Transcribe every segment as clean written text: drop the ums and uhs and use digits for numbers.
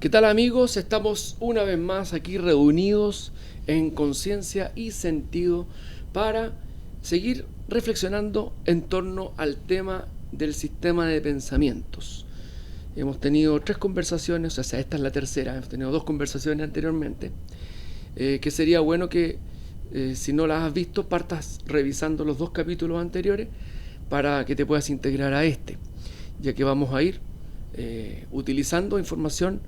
¿Qué tal, amigos? Estamos una vez más aquí reunidos en conciencia y sentido para seguir reflexionando en torno al tema del sistema de pensamientos. Hemos tenido 3 conversaciones, o sea, esta es la tercera, hemos tenido 2 conversaciones anteriormente, que sería bueno que si no las has visto, partas revisando los 2 capítulos anteriores para que te puedas integrar a este, ya que vamos a ir utilizando información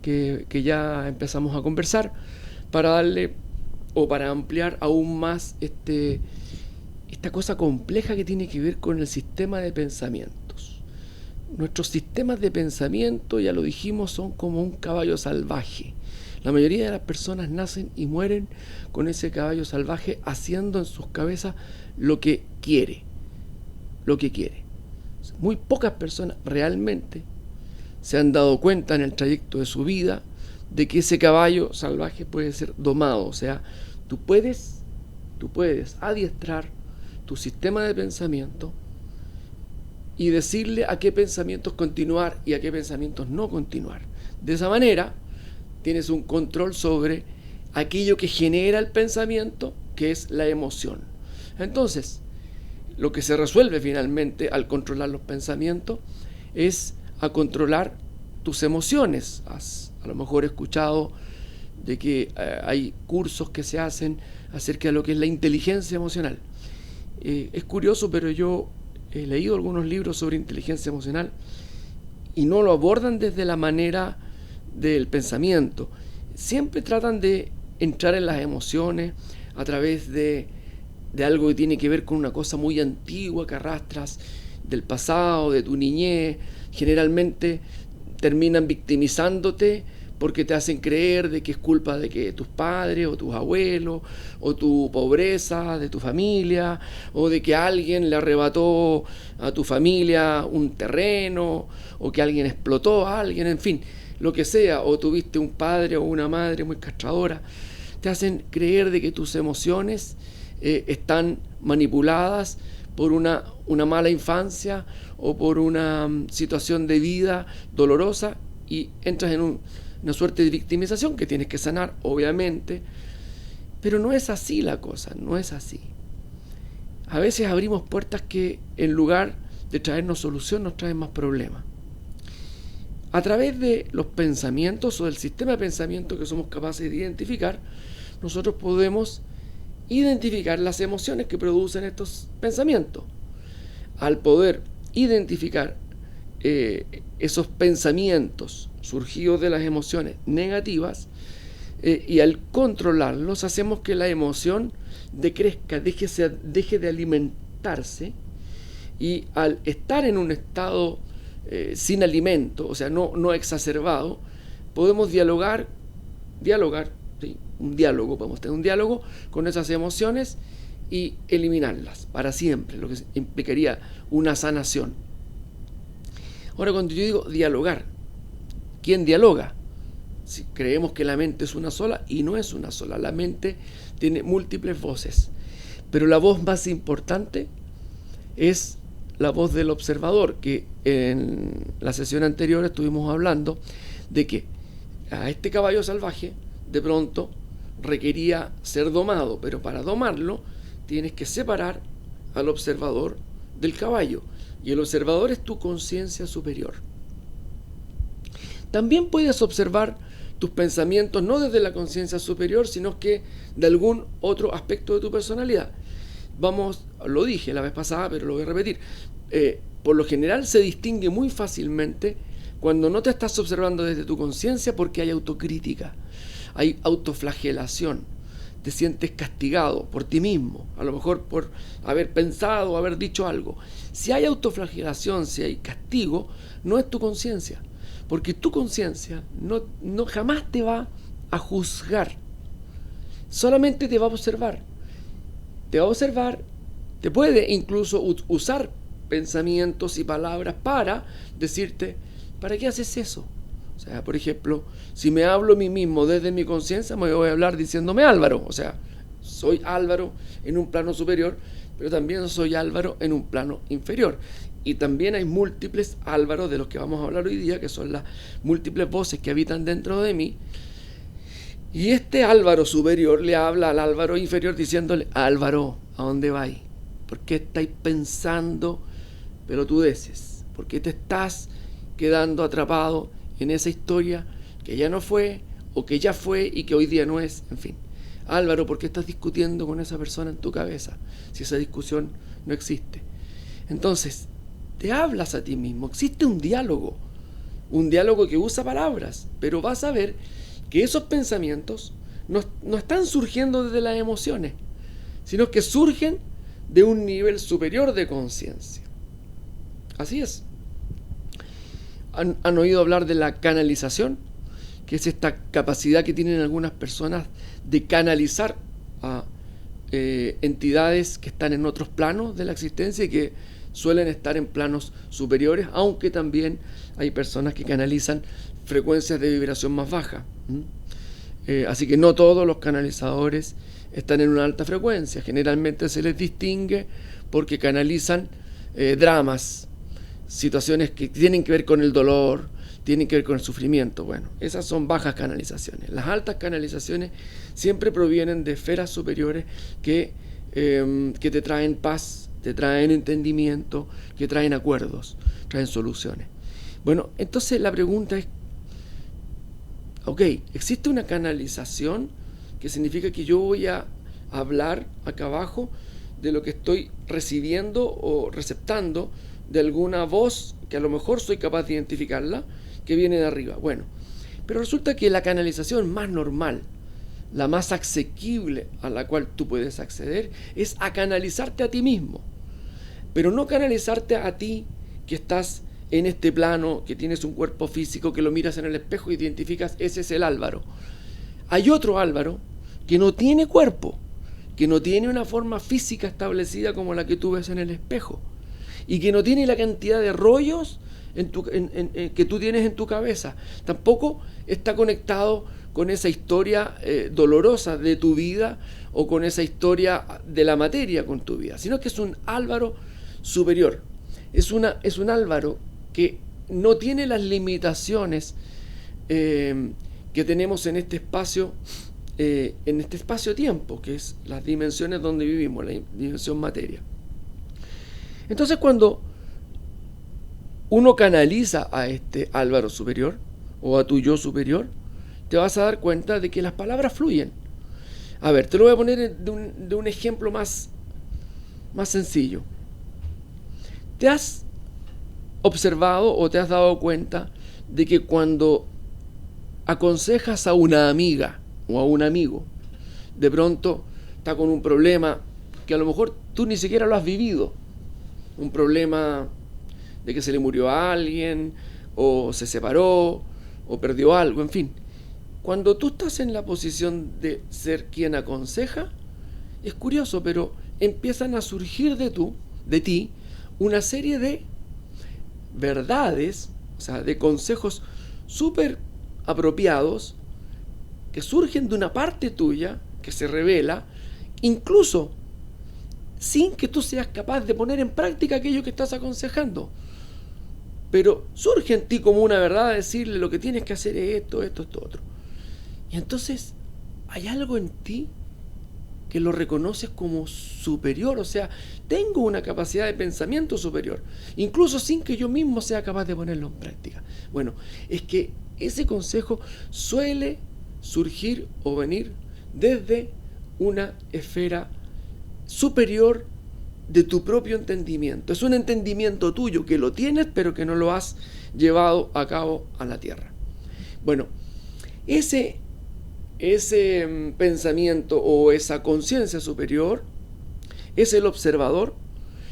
que ya empezamos a conversar para darle o para ampliar aún más esta cosa compleja que tiene que ver con el sistema de pensamientos. Nuestros sistemas de pensamiento, ya lo dijimos, son como un caballo salvaje. La mayoría de las personas nacen y mueren con ese caballo salvaje haciendo en sus cabezas lo que quiere. Muy pocas personas realmente se han dado cuenta en el trayecto de su vida de que ese caballo salvaje puede ser domado. O sea, tú puedes adiestrar tu sistema de pensamiento y decirle a qué pensamientos continuar y a qué pensamientos no continuar. De esa manera tienes un control sobre aquello que genera el pensamiento, que es la emoción. Entonces, lo que se resuelve finalmente al controlar los pensamientos es a controlar tus emociones. Has a lo mejor escuchado de que hay cursos que se hacen acerca de lo que es la inteligencia emocional. Es curioso, pero yo he leído algunos libros sobre inteligencia emocional y no lo abordan desde la manera del pensamiento. Siempre tratan de entrar en las emociones a través de algo que tiene que ver con una cosa muy antigua que arrastras del pasado, de tu niñez. Generalmente terminan victimizándote porque te hacen creer de que es culpa de que tus padres o tus abuelos o tu pobreza de tu familia o de que alguien le arrebató a tu familia un terreno o que alguien explotó a alguien, en fin, lo que sea, o tuviste un padre o una madre muy castradora. Te hacen creer de que tus emociones están manipuladas por una mala infancia o por una situación de vida dolorosa y entras en una suerte de victimización que tienes que sanar, obviamente, pero no es así la cosa, no es así. A veces abrimos puertas que en lugar de traernos solución nos traen más problemas. A través de los pensamientos o del sistema de pensamiento que somos capaces de identificar, nosotros podemos identificar las emociones que producen estos pensamientos. Al poder identificar esos pensamientos surgidos de las emociones negativas y al controlarlos hacemos que la emoción decrezca, deje de alimentarse, y al estar en un estado sin alimento, o sea, no exacerbado, podemos dialogar, ¿sí? Podemos tener un diálogo con esas emociones y eliminarlas para siempre, lo que implicaría una sanación. Ahora, cuando yo digo dialogar, ¿quién dialoga? Si creemos que la mente es una sola, y no es una sola, la mente tiene múltiples voces, pero la voz más importante es la voz del observador, que en la sesión anterior estuvimos hablando de que a este caballo salvaje de pronto requería ser domado, pero para domarlo tienes que separar al observador del caballo, y el observador es tu conciencia superior. También puedes observar tus pensamientos no desde la conciencia superior, sino que de algún otro aspecto de tu personalidad. Lo dije la vez pasada, pero lo voy a repetir. Por lo general se distingue muy fácilmente cuando no te estás observando desde tu conciencia, porque hay autocrítica, hay autoflagelación, te sientes castigado por ti mismo, a lo mejor por haber pensado o haber dicho algo. Si hay autoflagelación, si hay castigo, no es tu conciencia, porque tu conciencia no jamás te va a juzgar, solamente te va a observar. Te puede incluso usar pensamientos y palabras para decirte, ¿para qué haces eso? O sea, por ejemplo, si me hablo a mí mismo desde mi conciencia, me voy a hablar diciéndome Álvaro. O sea, soy Álvaro en un plano superior, pero también soy Álvaro en un plano inferior. Y también hay múltiples Álvaros de los que vamos a hablar hoy día, que son las múltiples voces que habitan dentro de mí. Y este Álvaro superior le habla al Álvaro inferior diciéndole: Álvaro, ¿a dónde vais? ¿Por qué estáis pensando pelotudeces? ¿Por qué te estás quedando atrapado en esa historia que ya no fue, o que ya fue y que hoy día no es? En fin, Álvaro, ¿por qué estás discutiendo con esa persona en tu cabeza si esa discusión no existe? Entonces, te hablas a ti mismo. Existe un diálogo que usa palabras, pero vas a ver que esos pensamientos no están surgiendo desde las emociones, sino que surgen de un nivel superior de conciencia. Así es. ¿Han oído hablar de la canalización? Que es esta capacidad que tienen algunas personas de canalizar a entidades que están en otros planos de la existencia y que suelen estar en planos superiores, aunque también hay personas que canalizan frecuencias de vibración más baja. Así que no todos los canalizadores están en una alta frecuencia. Generalmente se les distingue porque canalizan dramas, situaciones que tienen que ver con el dolor, tienen que ver con el sufrimiento. Bueno, esas son bajas canalizaciones. Las altas canalizaciones siempre provienen de esferas superiores que te traen paz, te traen entendimiento, que traen acuerdos, traen soluciones. Bueno, entonces la pregunta es, ok, ¿existe una canalización que significa que yo voy a hablar acá abajo de lo que estoy recibiendo o receptando de alguna voz que a lo mejor soy capaz de identificarla, que viene de arriba? Bueno, pero resulta que la canalización más normal, la más asequible a la cual tú puedes acceder, es a canalizarte a ti mismo. Pero no canalizarte a ti que estás en este plano, que tienes un cuerpo físico, que lo miras en el espejo y identificas, ese es el Álvaro. Hay otro Álvaro que no tiene cuerpo, que no tiene una forma física establecida como la que tú ves en el espejo, y que no tiene la cantidad de rollos que tú tienes en tu cabeza. Tampoco está conectado con esa historia dolorosa de tu vida o con esa historia de la materia con tu vida, sino que es un Álvaro superior. Es un Álvaro que no tiene las limitaciones que tenemos en este espacio-tiempo, que es las dimensiones donde vivimos, la dimensión materia. Entonces, cuando uno canaliza a este Álvaro superior o a tu yo superior, te vas a dar cuenta de que las palabras fluyen. A ver, te lo voy a poner de un ejemplo más sencillo. ¿Te has observado o te has dado cuenta de que cuando aconsejas a una amiga o a un amigo, de pronto está con un problema que a lo mejor tú ni siquiera lo has vivido? Un problema de que se le murió a alguien, o se separó, o perdió algo, en fin. Cuando tú estás en la posición de ser quien aconseja, es curioso, pero empiezan a surgir de ti, una serie de verdades, o sea, de consejos súper apropiados, que surgen de una parte tuya, que se revela, incluso sin que tú seas capaz de poner en práctica aquello que estás aconsejando. Pero surge en ti como una verdad a decirle: lo que tienes que hacer es esto, otro. Y entonces hay algo en ti que lo reconoces como superior, o sea, tengo una capacidad de pensamiento superior, incluso sin que yo mismo sea capaz de ponerlo en práctica. Bueno, es que ese consejo suele surgir o venir desde una esfera superior de tu propio entendimiento. Es un entendimiento tuyo que lo tienes, pero que no lo has llevado a cabo a la tierra. Bueno, ese pensamiento o esa conciencia superior es el observador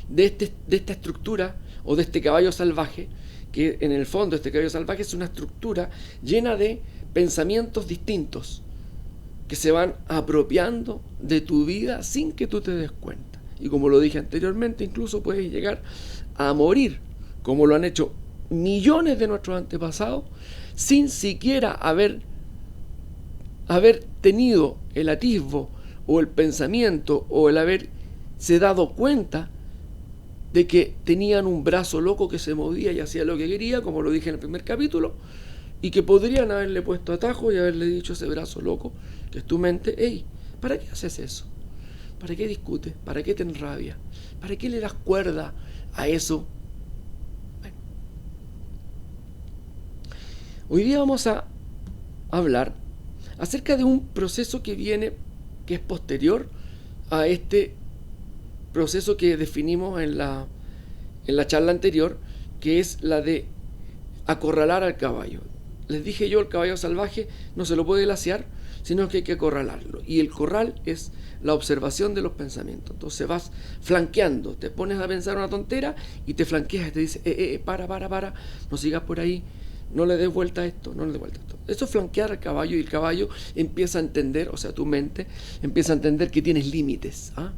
de esta estructura o de este caballo salvaje, que en el fondo este caballo salvaje es una estructura llena de pensamientos distintos que se van apropiando de tu vida sin que tú te des cuenta. Y como lo dije anteriormente, incluso puedes llegar a morir, como lo han hecho millones de nuestros antepasados, sin siquiera haber tenido el atisbo o el pensamiento o el haberse dado cuenta de que tenían un brazo loco que se movía y hacía lo que quería, como lo dije en el primer capítulo, y que podrían haberle puesto atajo y haberle dicho a ese brazo loco, que es tu mente: hey, ¿para qué haces eso? ¿Para qué discutes? ¿Para qué te enrabias? ¿Para qué le das cuerda a eso? Bueno. Hoy día vamos a hablar acerca de un proceso que viene, que es posterior a este proceso que definimos en la charla anterior, que es la de acorralar al caballo. Les dije yo, el caballo salvaje no se lo puede glaciar, sino que hay que acorralarlo. Y el corral es la observación de los pensamientos. Entonces vas flanqueando, te pones a pensar una tontera y te flanqueas y te dice: para, no sigas por ahí, no le des vuelta a esto, no le des vuelta a esto. Eso es flanquear al caballo, y el caballo empieza a entender, o sea, tu mente empieza a entender que tienes límites, ¿ah?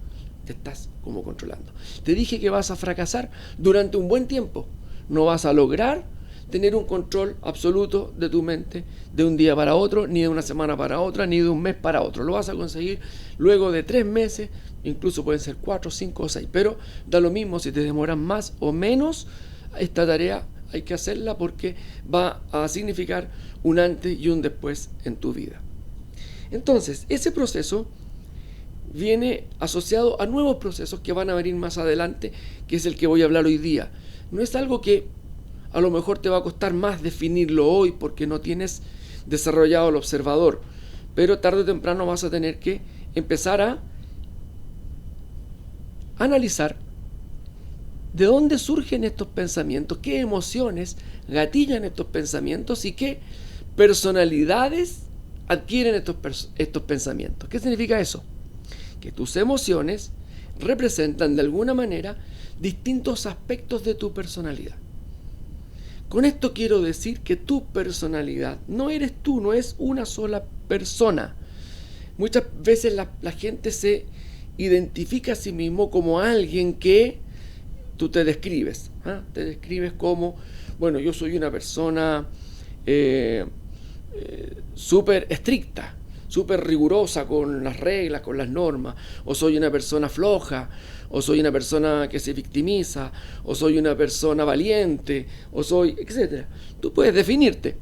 Te estás como controlando. Te dije que vas a fracasar durante un buen tiempo. No vas a lograr tener un control absoluto de tu mente de un día para otro, ni de una semana para otra, ni de un mes para otro. Lo vas a conseguir luego de 3 meses, incluso pueden ser 4, 5 o 6, pero da lo mismo si te demoran más o menos. Esta tarea hay que hacerla porque va a significar un antes y un después en tu vida. Entonces, ese proceso viene asociado a nuevos procesos que van a venir más adelante, que es el que voy a hablar hoy día. No es algo que a lo mejor te va a costar más definirlo hoy porque no tienes desarrollado el observador, pero tarde o temprano vas a tener que empezar a analizar de dónde surgen estos pensamientos, qué emociones gatillan estos pensamientos y qué personalidades adquieren estos pensamientos. ¿Qué significa eso? Que tus emociones representan de alguna manera distintos aspectos de tu personalidad. Con esto quiero decir que tu personalidad no eres tú, no es una sola persona. Muchas veces la gente se identifica a sí mismo como alguien que tú te describes. Te describes como: bueno, yo soy una persona súper estricta, súper rigurosa con las reglas, con las normas, o soy una persona floja, o soy una persona que se victimiza, o soy una persona valiente, o soy, etcétera. Tú puedes definirte,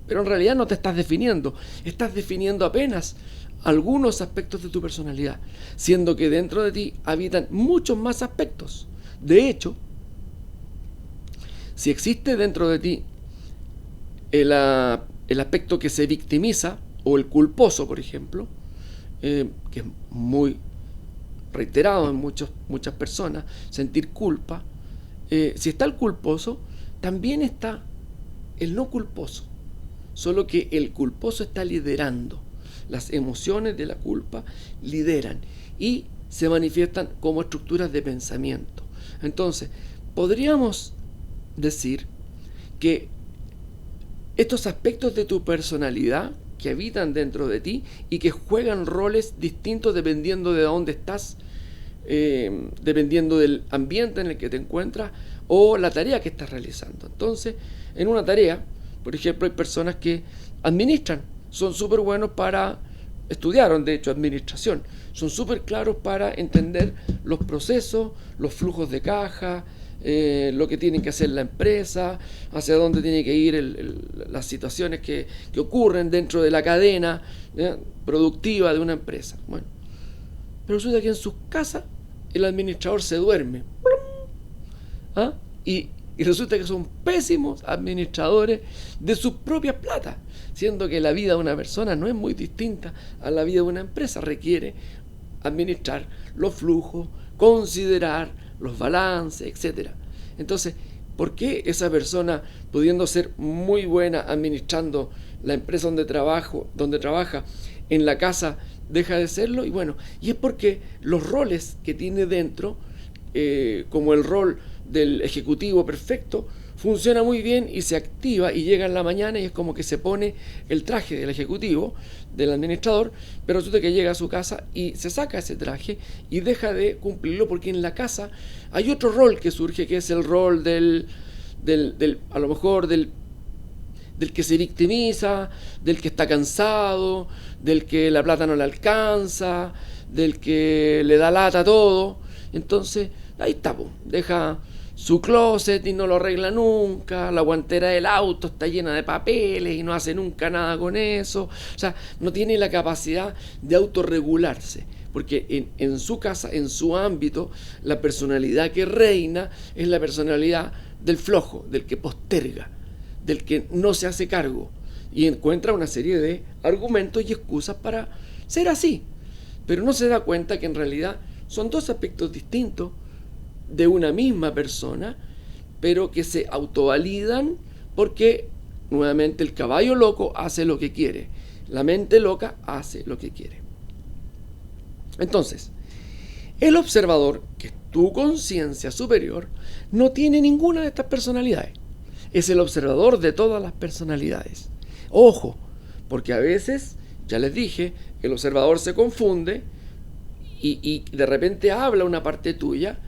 pero en realidad no te estás definiendo, estás definiendo apenas algunos aspectos de tu personalidad, siendo que dentro de ti habitan muchos más aspectos. De hecho, si existe dentro de ti el aspecto que se victimiza, o el culposo, por ejemplo, que es muy reiterado en muchas personas, sentir culpa. Si está el culposo, también está el no culposo, solo que el culposo está liderando. Las emociones de la culpa lideran y se manifiestan como estructuras de pensamiento. Entonces, podríamos decir que estos aspectos de tu personalidad que habitan dentro de ti y que juegan roles distintos dependiendo de dónde estás, dependiendo del ambiente en el que te encuentras o la tarea que estás realizando. Entonces, en una tarea, por ejemplo, hay personas que administran, son súper buenos para, estudiaron de hecho administración, son súper claros para entender los procesos, los flujos de caja, lo que tiene que hacer la empresa, hacia dónde tiene que ir las situaciones que ocurren dentro de la cadena productiva de una empresa. Bueno, pero resulta que en sus casas el administrador se duerme. Y resulta que son pésimos administradores de sus propias plata, siendo que la vida de una persona no es muy distinta a la vida de una empresa. Requiere administrar los flujos, considerar los balances, etc. Entonces, ¿por qué esa persona, pudiendo ser muy buena administrando la empresa donde trabaja, en la casa deja de serlo? Y bueno, y es porque los roles que tiene dentro, como el rol del ejecutivo perfecto, funciona muy bien y se activa y llega en la mañana y es como que se pone el traje del ejecutivo, del administrador, pero resulta que llega a su casa y se saca ese traje y deja de cumplirlo porque en la casa hay otro rol que surge, que es el rol a lo mejor del que se victimiza, del que está cansado, del que la plata no le alcanza, del que le da lata a todo. Entonces ahí está, po, deja su closet y no lo arregla nunca, la guantera del auto está llena de papeles y no hace nunca nada con eso, o sea, no tiene la capacidad de autorregularse, porque en su casa, en su ámbito, la personalidad que reina es la personalidad del flojo, del que posterga, del que no se hace cargo y encuentra una serie de argumentos y excusas para ser así, pero no se da cuenta que en realidad son dos aspectos distintos de una misma persona, pero que se autovalidan porque nuevamente el caballo loco hace lo que quiere, la mente loca hace lo que quiere. Entonces, el observador, que es tu conciencia superior, no tiene ninguna de estas personalidades. Es el observador de todas las personalidades. Ojo, porque a veces, ya les dije, el observador se confunde y de repente habla una parte tuya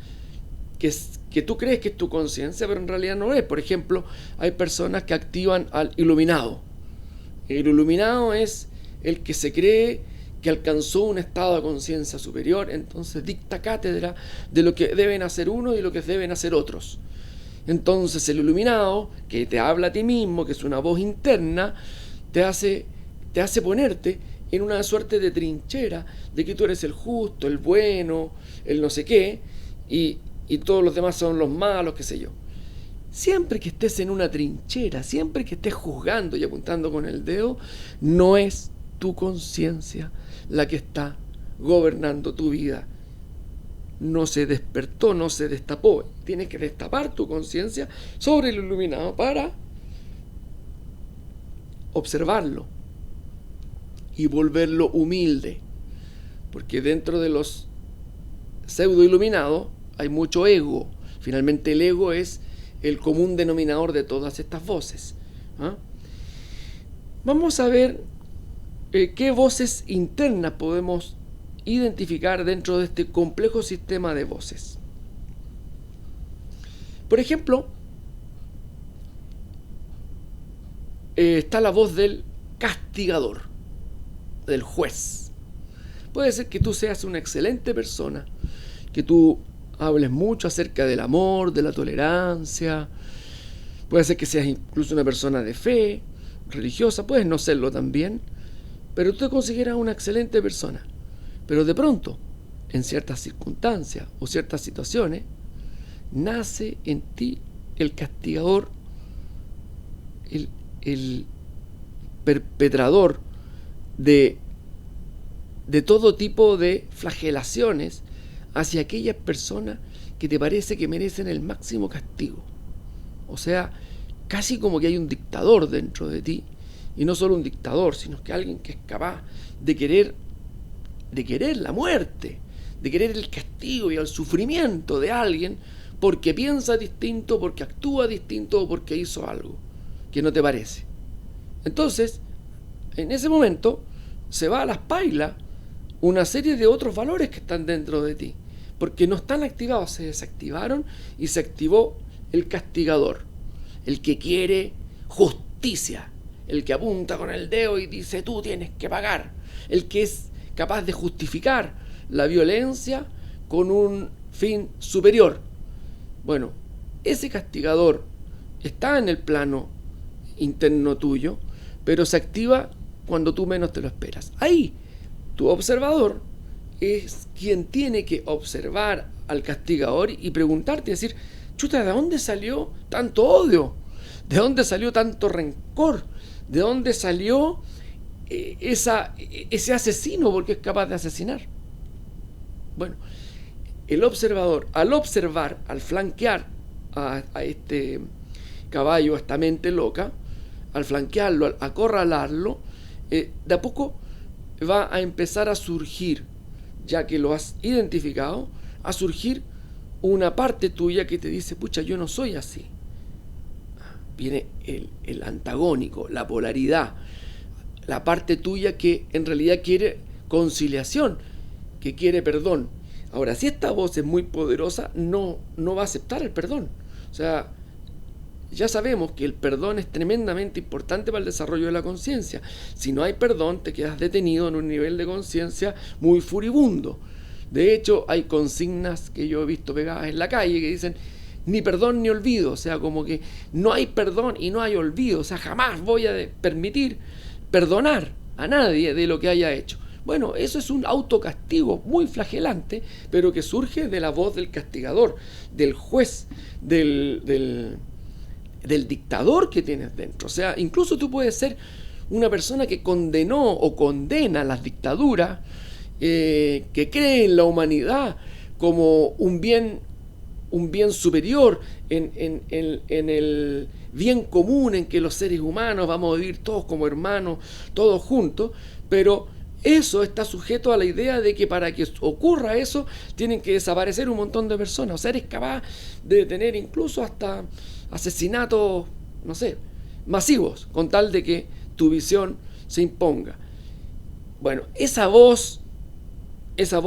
que tú crees que es tu conciencia, pero en realidad no es. Por ejemplo, hay personas que activan al iluminado. El iluminado es el que se cree que alcanzó un estado de conciencia superior, entonces dicta cátedra de lo que deben hacer unos y lo que deben hacer otros. Entonces el iluminado, que te habla a ti mismo, que es una voz interna, te hace ponerte en una suerte de trinchera de que tú eres el justo, el bueno, el no sé qué, y todos los demás son los malos, qué sé yo. Siempre que estés en una trinchera, siempre que estés juzgando y apuntando con el dedo, no es tu conciencia la que está gobernando tu vida. No se despertó, no se destapó. Tienes que destapar tu conciencia sobre el iluminado para observarlo y volverlo humilde. Porque dentro de los pseudo iluminados hay mucho ego. Finalmente el ego es el común denominador de todas estas voces. ¿Ah? Vamos a ver qué voces internas podemos identificar dentro de este complejo sistema de voces. Por ejemplo, está la voz del castigador, del juez. Puede ser que tú seas una excelente persona, que tú hables mucho acerca del amor, de la tolerancia, puede ser que seas incluso una persona de fe, religiosa, puedes no serlo también, pero tú te consideras una excelente persona. Pero de pronto, en ciertas circunstancias o ciertas situaciones, nace en ti el castigador, el perpetrador de todo tipo de flagelaciones hacia aquellas personas que te parece que merecen el máximo castigo. O sea, casi como que hay un dictador dentro de ti, y no solo un dictador, sino que alguien que es capaz de querer la muerte, de querer el castigo y el sufrimiento de alguien porque piensa distinto, porque actúa distinto o porque hizo algo que no te parece. Entonces, en ese momento se va a las pailas una serie de otros valores que están dentro de ti, porque no están activados, se desactivaron y se activó el castigador, el que quiere justicia, el que apunta con el dedo y dice tú tienes que pagar, el que es capaz de justificar la violencia con un fin superior. Bueno, ese castigador está en el plano interno tuyo, pero se activa cuando tú menos te lo esperas. Ahí, tu observador es quien tiene que observar al castigador y preguntarte, decir, chuta, ¿de dónde salió tanto odio? ¿De dónde salió tanto rencor? ¿De dónde salió ese asesino porque es capaz de asesinar? Bueno, el observador, al observar, al flanquear a este caballo, a esta mente loca, al flanquearlo, al acorralarlo, de a poco va a empezar a surgir, ya que lo has identificado, a surgir una parte tuya que te dice, pucha, yo no soy así. Viene el antagónico, la polaridad, la parte tuya que en realidad quiere conciliación, que quiere perdón. Ahora, si esta voz es muy poderosa, no va a aceptar el perdón. O sea, ya sabemos que el perdón es tremendamente importante para el desarrollo de la conciencia. Si no hay perdón, te quedas detenido en un nivel de conciencia muy furibundo. De hecho, hay consignas que yo he visto pegadas en la calle que dicen ni perdón ni olvido, o sea, como que no hay perdón y no hay olvido, o sea, jamás voy a permitir perdonar a nadie de lo que haya hecho. Bueno, eso es un autocastigo muy flagelante, pero que surge de la voz del castigador, del juez, del dictador que tienes dentro. O sea, incluso tú puedes ser una persona que condenó o condena las dictaduras, que cree en la humanidad como un bien superior, en el bien común, en que los seres humanos vamos a vivir todos como hermanos, todos juntos, pero eso está sujeto a la idea de que para que ocurra eso tienen que desaparecer un montón de personas. O sea, eres capaz de tener incluso hasta asesinatos, no sé, masivos, con tal de que tu visión se imponga. Bueno, esa voz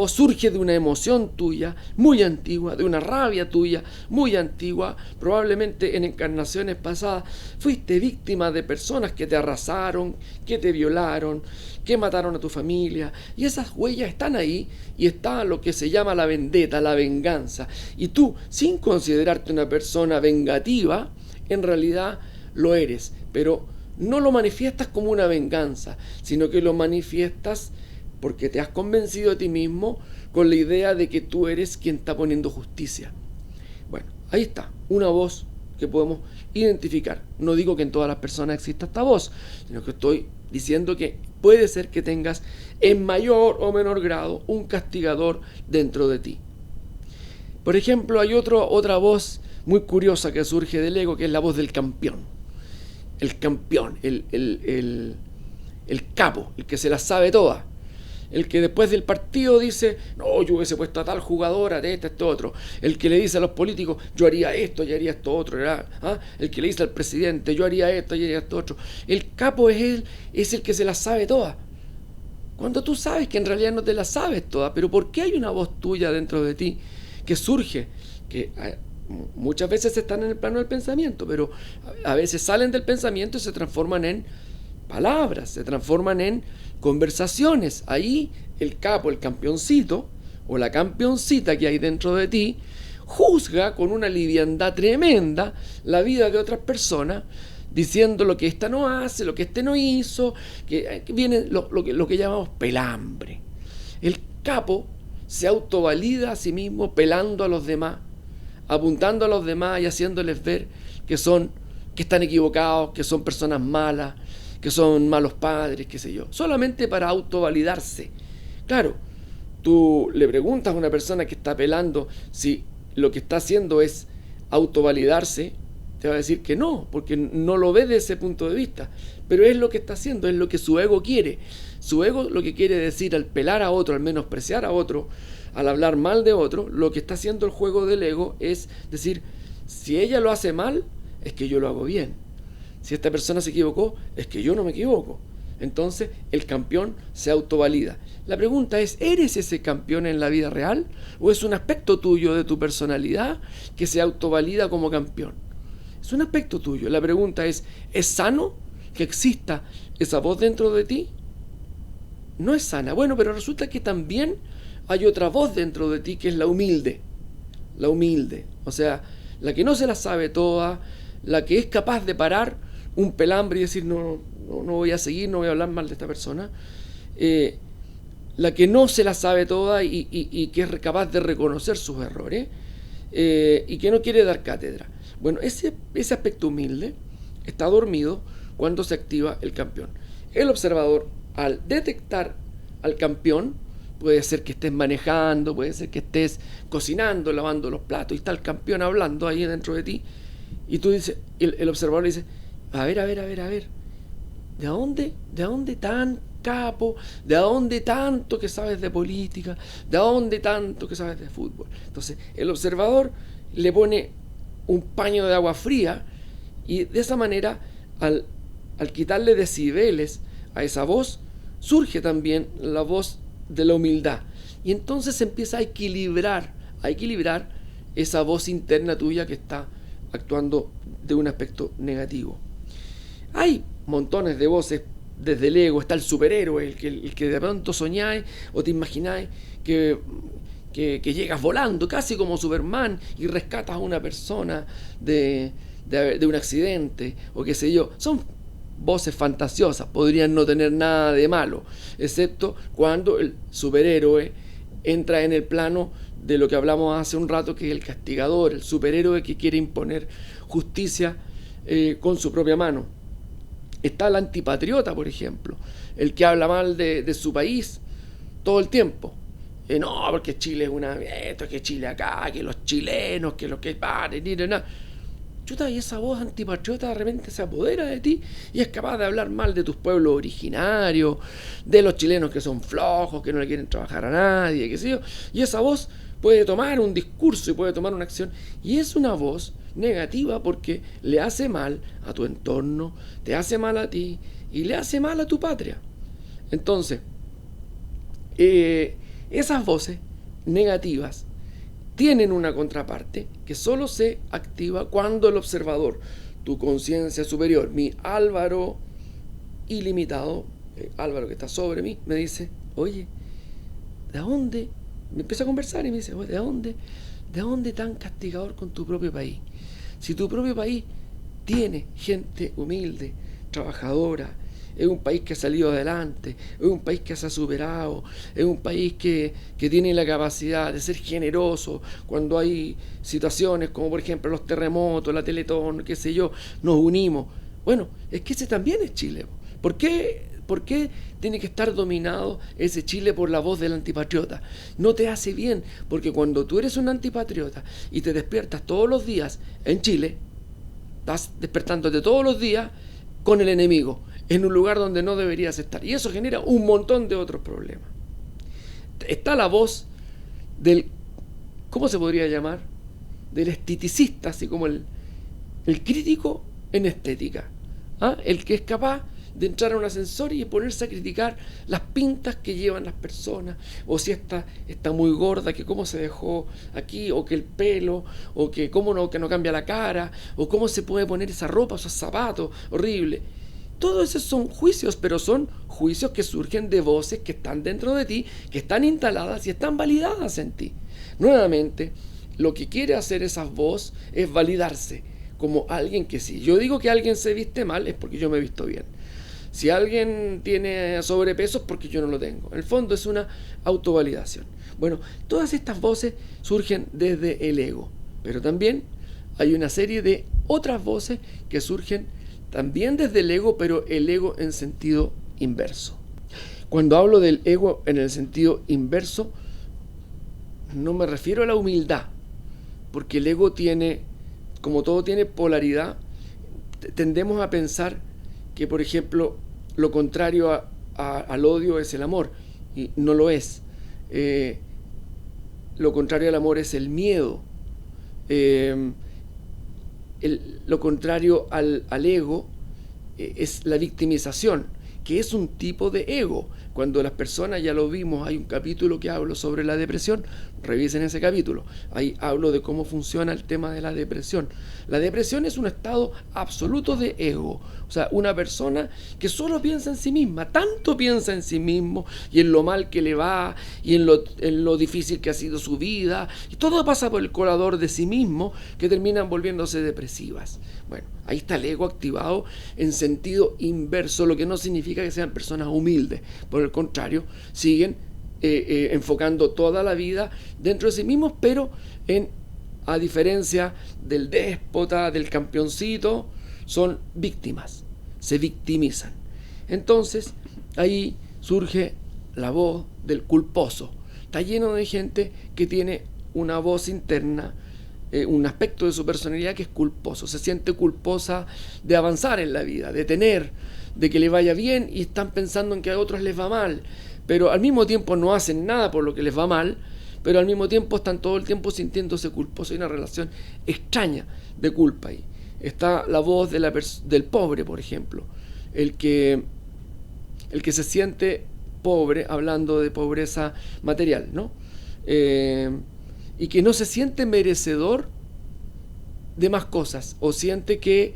surge de una emoción tuya muy antigua, de una rabia tuya muy antigua. Probablemente en encarnaciones pasadas fuiste víctima de personas que te arrasaron, que te violaron, que mataron a tu familia, y esas huellas están ahí, y está lo que se llama la vendetta, la venganza. Y tú, sin considerarte una persona vengativa, en realidad lo eres, pero no lo manifiestas como una venganza, sino que lo manifiestas porque te has convencido a ti mismo con la idea de que tú eres quien está poniendo justicia. Bueno, ahí está, una voz que podemos identificar. No digo que en todas las personas exista esta voz, sino que estoy diciendo que puede ser que tengas en mayor o menor grado un castigador dentro de ti. Por ejemplo, hay otra voz muy curiosa que surge del ego, que es la voz del campeón. El campeón, el capo, el que se las sabe todas. El que después del partido dice, no, yo hubiese puesto a tal jugadora, de esto, otro. El que le dice a los políticos, yo haría esto, yo haría esto otro. ¿Ah? El que le dice al presidente, yo haría esto, yo haría esto otro. El capo es el que se las sabe todas. Cuando tú sabes que en realidad no te las sabes todas, pero ¿por qué hay una voz tuya dentro de ti que surge? Que muchas veces están en el plano del pensamiento, pero a veces salen del pensamiento y se transforman en palabras, se transforman en conversaciones. Ahí el capo, el campeoncito o la campeoncita que hay dentro de ti juzga con una liviandad tremenda la vida de otras personas, diciendo lo que ésta no hace, lo que éste no hizo, que viene lo que llamamos pelambre. El capo se autovalida a sí mismo pelando a los demás, apuntando a los demás y haciéndoles ver que están equivocados, que son personas malas, que son malos padres, qué sé yo, solamente para autovalidarse. Claro, tú le preguntas a una persona que está pelando si lo que está haciendo es autovalidarse, te va a decir que no, porque no lo ve desde ese punto de vista, pero es lo que está haciendo, es lo que su ego quiere. Su ego lo que quiere decir al pelar a otro, al menospreciar a otro, al hablar mal de otro, lo que está haciendo el juego del ego es decir, si ella lo hace mal, es que yo lo hago bien. Si esta persona se equivocó, es que yo no me equivoco. Entonces, el campeón se autovalida. La pregunta es, ¿eres ese campeón en la vida real? ¿O es un aspecto tuyo de tu personalidad que se autovalida como campeón? Es un aspecto tuyo. La pregunta es sano que exista esa voz dentro de ti? No es sana. Bueno, pero resulta que también hay otra voz dentro de ti que es la humilde. La humilde. O sea, la que no se la sabe toda, la que es capaz de parar un pelambre y decir no voy a seguir, no voy a hablar mal de esta persona, la que no se la sabe toda y que es capaz de reconocer sus errores, y que no quiere dar cátedra. Bueno, ese aspecto humilde está dormido cuando se activa el campeón. El observador, al detectar al campeón, puede ser que estés manejando, puede ser que estés cocinando, lavando los platos y está el campeón hablando ahí dentro de ti, y tú dices, el observador le dice, a ver, ¿de dónde tan capo? ¿De dónde tanto que sabes de política? ¿De dónde tanto que sabes de fútbol? Entonces, el observador le pone un paño de agua fría y de esa manera, al quitarle decibeles a esa voz, surge también la voz de la humildad. Y entonces se empieza a equilibrar esa voz interna tuya que está actuando de un aspecto negativo. Hay montones de voces desde el ego. Está el superhéroe, el que de pronto soñáis o te imagináis que que llegas volando, casi como Superman, y rescatas a una persona de un accidente, o qué sé yo. Son voces fantasiosas, podrían no tener nada de malo, excepto cuando el superhéroe entra en el plano de lo que hablamos hace un rato, que es el castigador, el superhéroe que quiere imponer justicia con su propia mano. Está el antipatriota, por ejemplo, el que habla mal de su país todo el tiempo. No, porque Chile es una... Esto, que Chile acá, que los chilenos, que los que... Chuta, y esa voz antipatriota de repente se apodera de ti y es capaz de hablar mal de tus pueblos originarios, de los chilenos que son flojos, que no le quieren trabajar a nadie, qué sé yo. Y esa voz puede tomar un discurso y puede tomar una acción. Y es una voz negativa porque le hace mal a tu entorno, te hace mal a ti y le hace mal a tu patria. Entonces, esas voces negativas tienen una contraparte que solo se activa cuando el observador, tu conciencia superior, mi Álvaro ilimitado, Álvaro que está sobre mí, me dice, oye, ¿de dónde? Me empieza a conversar y me dice, oye, ¿de dónde tan castigador con tu propio país? Si tu propio país tiene gente humilde, trabajadora, es un país que ha salido adelante, es un país que se ha superado, es un país que tiene la capacidad de ser generoso cuando hay situaciones como por ejemplo los terremotos, la Teletón, qué sé yo, nos unimos. Bueno, es que ese también es Chile. ¿Por qué tiene que estar dominado ese Chile por la voz del antipatriota? No te hace bien, porque cuando tú eres un antipatriota y te despiertas todos los días en Chile, estás despertándote todos los días con el enemigo, en un lugar donde no deberías estar. Y eso genera un montón de otros problemas. Está la voz del, ¿cómo se podría llamar? Del esteticista, así como el crítico en estética. ¿Ah? El que es capaz de entrar a un ascensor y ponerse a criticar las pintas que llevan las personas, o si esta está muy gorda, que cómo se dejó aquí, o que el pelo, o que cómo no, que no cambia la cara, o cómo se puede poner esa ropa, esos zapatos, horrible. Todos esos son juicios, pero son juicios que surgen de voces que están dentro de ti, que están instaladas y están validadas en ti. Nuevamente, lo que quiere hacer esa voz es validarse como alguien que si yo digo que alguien se viste mal es porque yo me he visto bien. Si alguien tiene sobrepeso es porque yo no lo tengo. En el fondo es una autovalidación. Bueno, todas estas voces surgen desde el ego, pero también hay una serie de otras voces que surgen también desde el ego, pero el ego en sentido inverso. Cuando hablo del ego en el sentido inverso, no me refiero a la humildad, porque el ego tiene, como todo tiene polaridad, tendemos a pensar que, por ejemplo, lo contrario al odio es el amor, y no lo es. Lo contrario al amor es el miedo. Lo contrario al ego es la victimización, que es un tipo de ego. Cuando las personas, ya lo vimos, hay un capítulo que hablo sobre la depresión, revisen ese capítulo, ahí hablo de cómo funciona el tema de la depresión. La depresión es un estado absoluto de ego, o sea, una persona que solo piensa en sí misma, tanto piensa en sí mismo y en lo mal que le va y en lo difícil que ha sido su vida, y todo pasa por el colador de sí mismo, que terminan volviéndose depresivas. Bueno, ahí está el ego activado en sentido inverso, lo que no significa que sean personas humildes. Por el contrario, siguen enfocando toda la vida dentro de sí mismos, pero a diferencia del déspota, del campeoncito, son víctimas, se victimizan. Entonces, ahí surge la voz del culposo. Está lleno de gente que tiene una voz interna, un aspecto de su personalidad que es culposo, se siente culposa de avanzar en la vida, de tener, de que le vaya bien, y están pensando en que a otros les va mal, pero al mismo tiempo no hacen nada por lo que les va mal, pero al mismo tiempo están todo el tiempo sintiéndose culposos. Hay una relación extraña de culpa ahí. Está la voz del pobre, por ejemplo, el que se siente pobre, hablando de pobreza material, ¿no? Y que no se siente merecedor de más cosas, o siente que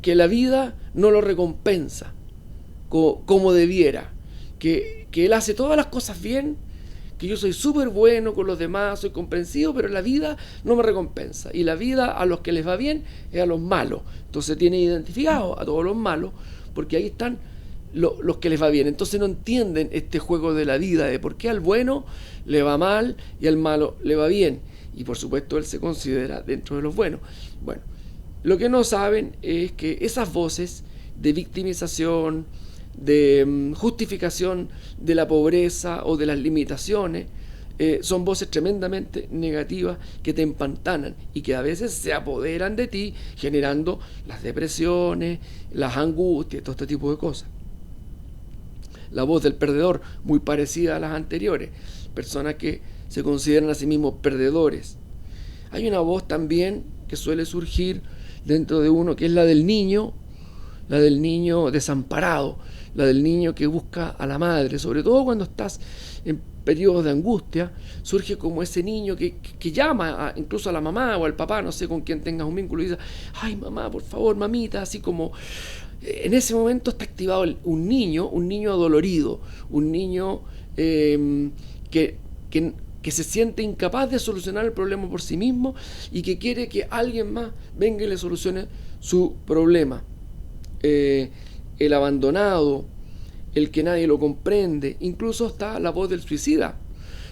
la vida no lo recompensa como debiera, que él hace todas las cosas bien, que yo soy súper bueno con los demás, soy comprensivo, pero la vida no me recompensa. Y la vida a los que les va bien es a los malos. Entonces tienen identificado a todos los malos, porque ahí están los que les va bien. Entonces no entienden este juego de la vida, de por qué al bueno le va mal y al malo le va bien. Y por supuesto él se considera dentro de los buenos. Bueno, lo que no saben es que esas voces de victimización, de justificación de la pobreza o de las limitaciones, son voces tremendamente negativas que te empantanan y que a veces se apoderan de ti, generando las depresiones, las angustias, todo este tipo de cosas. La voz del perdedor, muy parecida a las anteriores, personas que se consideran a sí mismos perdedores. Hay una voz también que suele surgir dentro de uno, que es la del niño desamparado, la del niño que busca a la madre, sobre todo cuando estás en periodos de angustia, surge como ese niño que llama incluso a la mamá o al papá, no sé con quién tengas un vínculo, y dice, ay mamá, por favor, mamita, así como en ese momento está activado un niño adolorido, un niño que se siente incapaz de solucionar el problema por sí mismo y que quiere que alguien más venga y le solucione su problema. El abandonado, el que nadie lo comprende, incluso está la voz del suicida.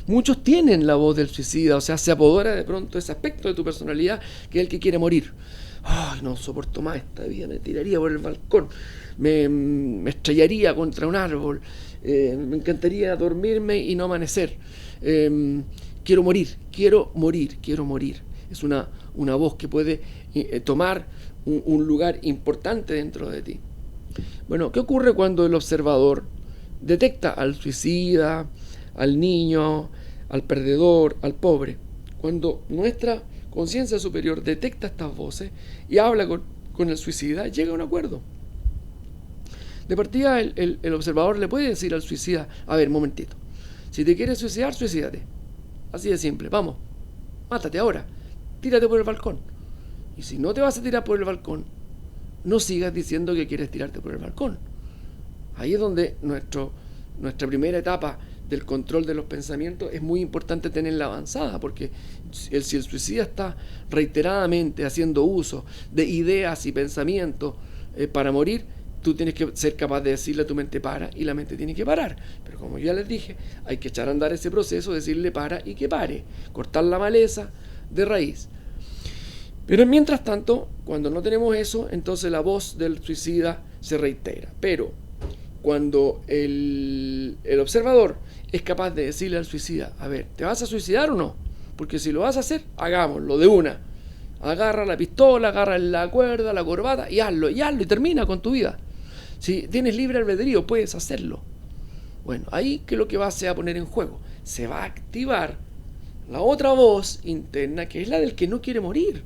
Muchos tienen la voz del suicida, o sea, se apodera de pronto ese aspecto de tu personalidad que es el que quiere morir. Ay, no soporto más esta vida, me tiraría por el balcón, me estrellaría contra un árbol, me encantaría dormirme y no amanecer. Quiero morir. Es una voz que puede tomar un lugar importante dentro de ti. Bueno, ¿qué ocurre cuando el observador detecta al suicida, al niño, al perdedor, al pobre? Cuando nuestra conciencia superior detecta estas voces y habla con el suicida, llega a un acuerdo. De partida, el observador le puede decir al suicida, a ver, momentito, si te quieres suicidar, suicídate. Así de simple, vamos, mátate ahora, tírate por el balcón. Y si no te vas a tirar por el balcón, no sigas diciendo que quieres tirarte por el balcón. Ahí es donde nuestra primera etapa del control de los pensamientos es muy importante tenerla avanzada, porque si el suicida está reiteradamente haciendo uso de ideas y pensamientos para morir, tú tienes que ser capaz de decirle a tu mente para, y la mente tiene que parar. Pero como ya les dije, hay que echar a andar ese proceso, decirle para y que pare, cortar la maleza de raíz. Pero mientras tanto, cuando no tenemos eso, entonces la voz del suicida se reitera. Pero cuando el observador es capaz de decirle al suicida, a ver, ¿te vas a suicidar o no? Porque si lo vas a hacer, hagámoslo de una. Agarra la pistola, agarra la cuerda, la corbata y hazlo, y termina con tu vida. Si tienes libre albedrío, puedes hacerlo. Bueno, ahí ¿qué es lo que va a poner en juego? Se va a activar la otra voz interna, que es la del que no quiere morir.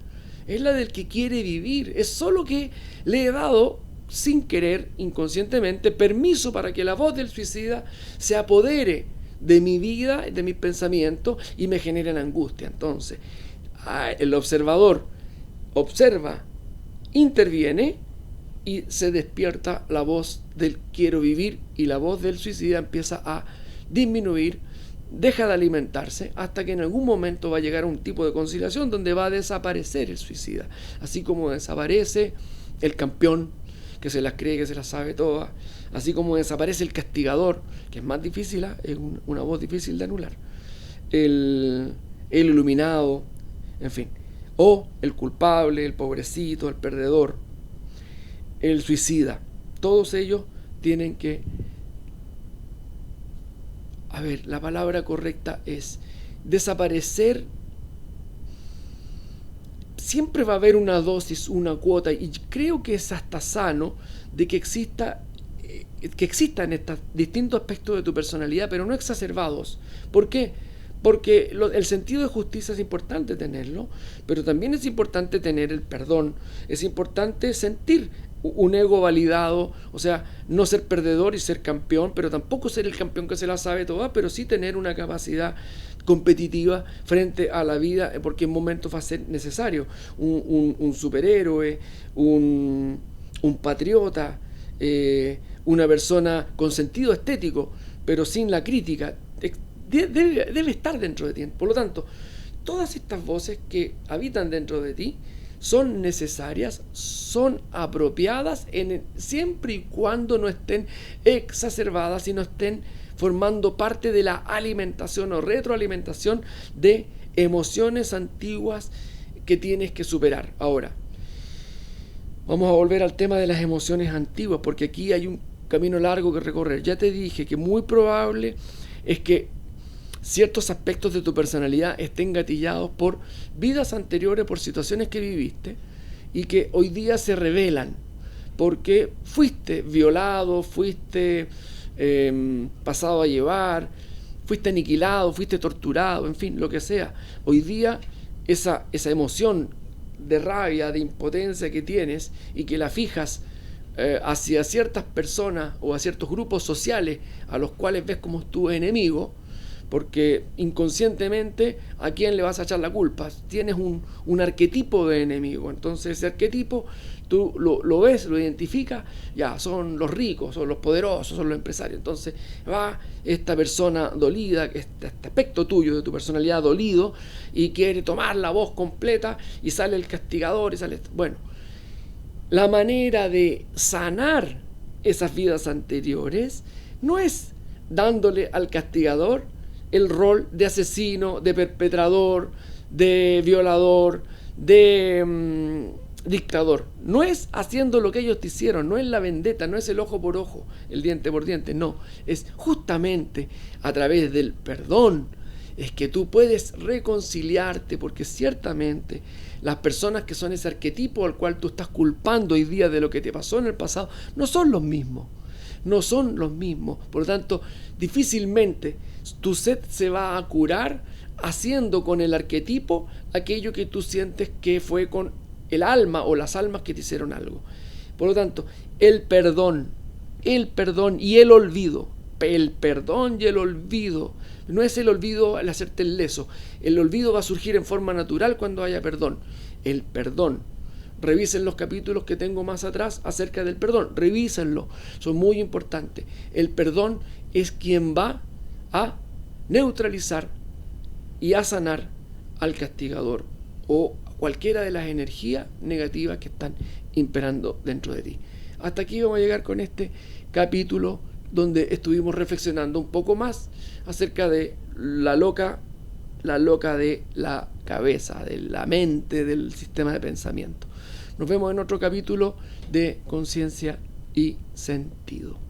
Es la del que quiere vivir. Es solo que le he dado, sin querer, inconscientemente, permiso para que la voz del suicida se apodere de mi vida, de mis pensamientos y me generen angustia. Entonces, el observador observa, interviene y se despierta la voz del quiero vivir y la voz del suicida empieza a disminuir, deja de alimentarse hasta que en algún momento va a llegar a un tipo de conciliación donde va a desaparecer el suicida, así como desaparece el campeón que se las cree, que se las sabe todas, así como desaparece el castigador, que es más difícil, es una voz difícil de anular, el iluminado, en fin, o el culpable, el pobrecito, el perdedor, el suicida. Todos ellos tienen que, a ver, la palabra correcta es desaparecer. Siempre va a haber una dosis, una cuota, y creo que es hasta sano de que existan estos distintos aspectos de tu personalidad, pero no exacerbados. ¿Por qué? Porque el sentido de justicia es importante tenerlo, pero también es importante tener el perdón, es importante sentir un ego validado, o sea, no ser perdedor y ser campeón, pero tampoco ser el campeón que se la sabe toda, pero sí tener una capacidad competitiva frente a la vida, porque en momentos va a ser necesario un superhéroe, un patriota, una persona con sentido estético, pero sin la crítica. debe estar dentro de ti. Por lo tanto, todas estas voces que habitan dentro de ti son necesarias, son apropiadas siempre y cuando no estén exacerbadas y no estén formando parte de la alimentación o retroalimentación de emociones antiguas que tienes que superar. Ahora, vamos a volver al tema de las emociones antiguas, porque aquí hay un camino largo que recorrer. Ya te dije que muy probable es que ciertos aspectos de tu personalidad estén gatillados por vidas anteriores, por situaciones que viviste y que hoy día se revelan porque fuiste violado, fuiste pasado a llevar, fuiste aniquilado, fuiste torturado, en fin, lo que sea. Hoy día esa emoción de rabia, de impotencia que tienes y que la fijas hacia ciertas personas o a ciertos grupos sociales a los cuales ves como tu enemigo, porque inconscientemente ¿a quién le vas a echar la culpa? Tienes un arquetipo de enemigo, entonces ese arquetipo tú lo ves, lo identificas, ya, son los ricos, son los poderosos, son los empresarios. Entonces va esta persona dolida, este aspecto tuyo de tu personalidad dolido, y quiere tomar la voz completa, y sale el castigador, y sale... Bueno, la manera de sanar esas vidas anteriores no es dándole al castigador el rol de asesino, de perpetrador, de violador, de dictador. No es haciendo lo que ellos te hicieron, no es la vendetta, no es el ojo por ojo, el diente por diente, no. Es justamente a través del perdón es que tú puedes reconciliarte, porque ciertamente las personas que son ese arquetipo al cual tú estás culpando hoy día de lo que te pasó en el pasado no son los mismos. No son los mismos. Por lo tanto, difícilmente tu sed se va a curar haciendo con el arquetipo aquello que tú sientes que fue con el alma o las almas que te hicieron algo. Por lo tanto, el perdón y el olvido. El perdón y el olvido. No es el olvido al hacerte el leso. El olvido va a surgir en forma natural cuando haya perdón. El perdón. Revisen los capítulos que tengo más atrás acerca del perdón. Revísenlo. Son muy importantes. El perdón es quien va a neutralizar y a sanar al castigador o cualquiera de las energías negativas que están imperando dentro de ti. Hasta aquí vamos a llegar con este capítulo donde estuvimos reflexionando un poco más acerca de la loca de la cabeza, de la mente, del sistema de pensamiento. Nos vemos en otro capítulo de Conciencia y Sentido.